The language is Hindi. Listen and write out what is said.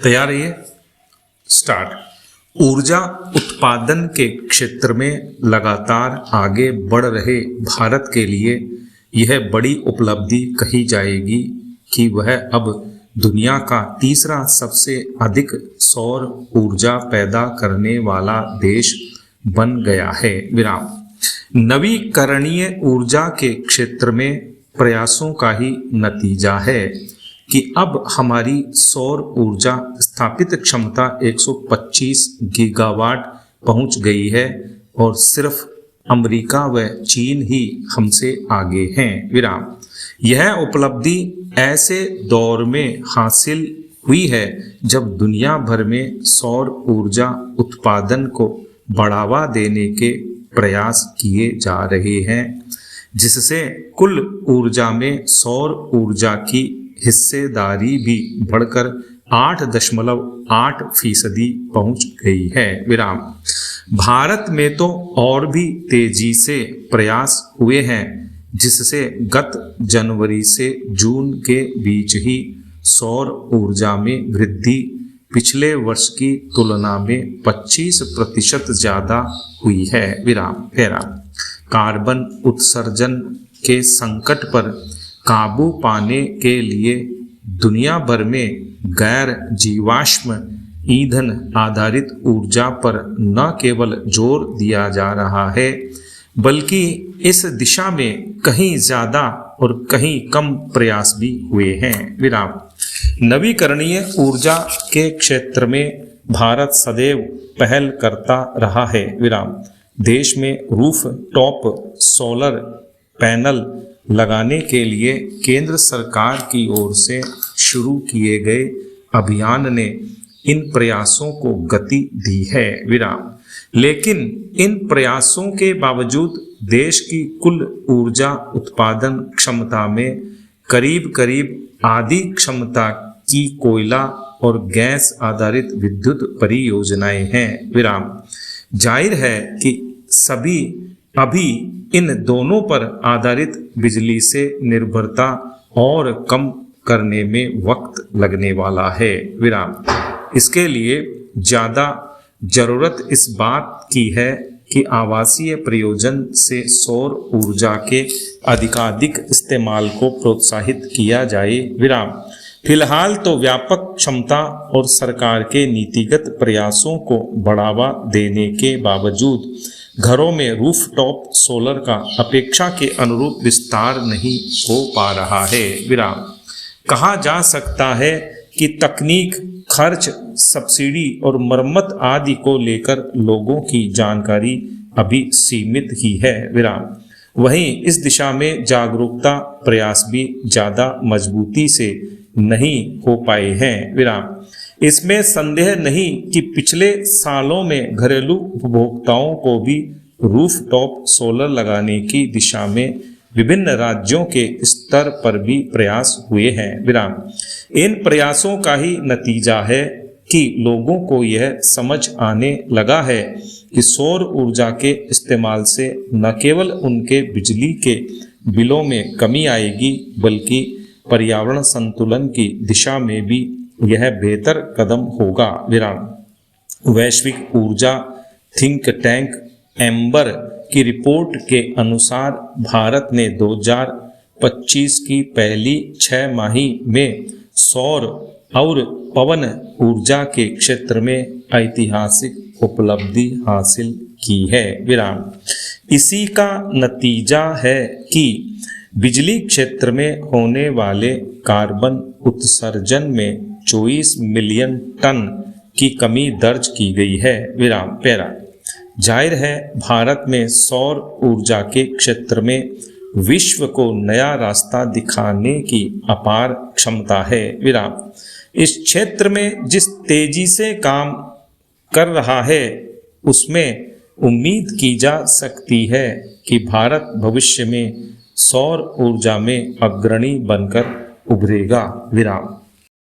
तैयार रहिए। स्टार्ट। ऊर्जा उत्पादन के क्षेत्र में लगातार आगे बढ़ रहे भारत के लिए यह बड़ी उपलब्धि कही जाएगी कि वह अब दुनिया का तीसरा सबसे अधिक सौर ऊर्जा पैदा करने वाला देश बन गया है। विराम। नवीकरणीय ऊर्जा के क्षेत्र में प्रयासों का ही नतीजा है कि अब हमारी सौर ऊर्जा स्थापित क्षमता 125 गीगावाट पहुंच गई है और सिर्फ अमेरिका व चीन ही हमसे आगे हैं। विराम। यह उपलब्धि ऐसे दौर में हासिल हुई है जब दुनिया भर में सौर ऊर्जा उत्पादन को बढ़ावा देने के प्रयास किए जा रहे हैं, जिससे कुल ऊर्जा में सौर ऊर्जा की हिस्सेदारी भी बढ़कर 8.8% पहुंच गई है। विराम। भारत में तो और भी तेजी से प्रयास हुए हैं, जिससे गत जनवरी से जून के बीच ही सौर ऊर्जा में वृद्धि पिछले वर्ष की तुलना में 25% ज़्यादा हुई है। विराम। कार्बन उत्सर्जन के संकट पर काबू पाने के लिए दुनिया भर में गैर जीवाश्म ईंधन आधारित ऊर्जा पर न केवल जोर दिया जा रहा है, बल्कि इस दिशा में कहीं ज़्यादा और कहीं कम प्रयास भी हुए हैं। विराम। नवीकरणीय ऊर्जा के क्षेत्र में भारत सदैव पहल करता रहा है। विराम। देश में रूफ टॉप सोलर पैनल लगाने के लिए केंद्र सरकार की ओर से शुरू किए गए अभियान ने इन प्रयासों को गति दी है। विराम। लेकिन इन प्रयासों के बावजूद देश की कुल ऊर्जा उत्पादन क्षमता में करीब करीब आधी क्षमता की कोयला और गैस आधारित विद्युत परियोजनाएं हैं। विराम। जाहिर है कि सभी अभी इन दोनों पर आधारित बिजली से निर्भरता और कम करने में वक्त लगने वाला है। विराम। इसके लिए ज़्यादा जरूरत इस बात की है कि आवासीय प्रयोजन से सौर ऊर्जा के अधिकाधिक इस्तेमाल को प्रोत्साहित किया जाए। विराम। फिलहाल तो व्यापक क्षमता और सरकार के नीतिगत प्रयासों को बढ़ावा देने के बावजूद घरों में रूफटॉप सोलर का अपेक्षा के अनुरूप विस्तार नहीं हो पा रहा है। विराम। कहा जा सकता है कि तकनीक, खर्च, सब्सिडी और मरम्मत आदि को लेकर लोगों की जानकारी अभी सीमित ही है। विराम। वहीं इस दिशा में जागरूकता प्रयास भी ज़्यादा मजबूती से नहीं हो पाए हैं। विराम। इसमें संदेह नहीं कि पिछले सालों में घरेलू उपभोक्ताओं को भी रूफटॉप सोलर लगाने की दिशा में विभिन्न राज्यों के स्तर पर भी प्रयास हुए हैं। विराम। इन प्रयासों का ही नतीजा है कि लोगों को यह समझ आने लगा है कि सौर ऊर्जा के इस्तेमाल से न केवल उनके बिजली के बिलों में कमी आएगी, बल्कि पर्यावरण संतुलन की दिशा में भी यह बेहतर कदम होगा। विराम। वैश्विक ऊर्जा थिंक टैंक एम्बर की रिपोर्ट के अनुसार भारत ने 2025 की पहली 6 माही में सौर और पवन ऊर्जा के क्षेत्र में ऐतिहासिक उपलब्धि हासिल की है। विराम। इसी का नतीजा है कि बिजली क्षेत्र में होने वाले कार्बन उत्सर्जन में 24 मिलियन टन की कमी दर्ज की गई है। विराम। जाहिर है भारत में सौर ऊर्जा के क्षेत्र में विश्व को नया रास्ता दिखाने की अपार क्षमता है। विराम। इस क्षेत्र में जिस तेजी से काम कर रहा है, उसमें उम्मीद की जा सकती है कि भारत भविष्य में सौर ऊर्जा में अग्रणी बनकर उभरेगा। विराम।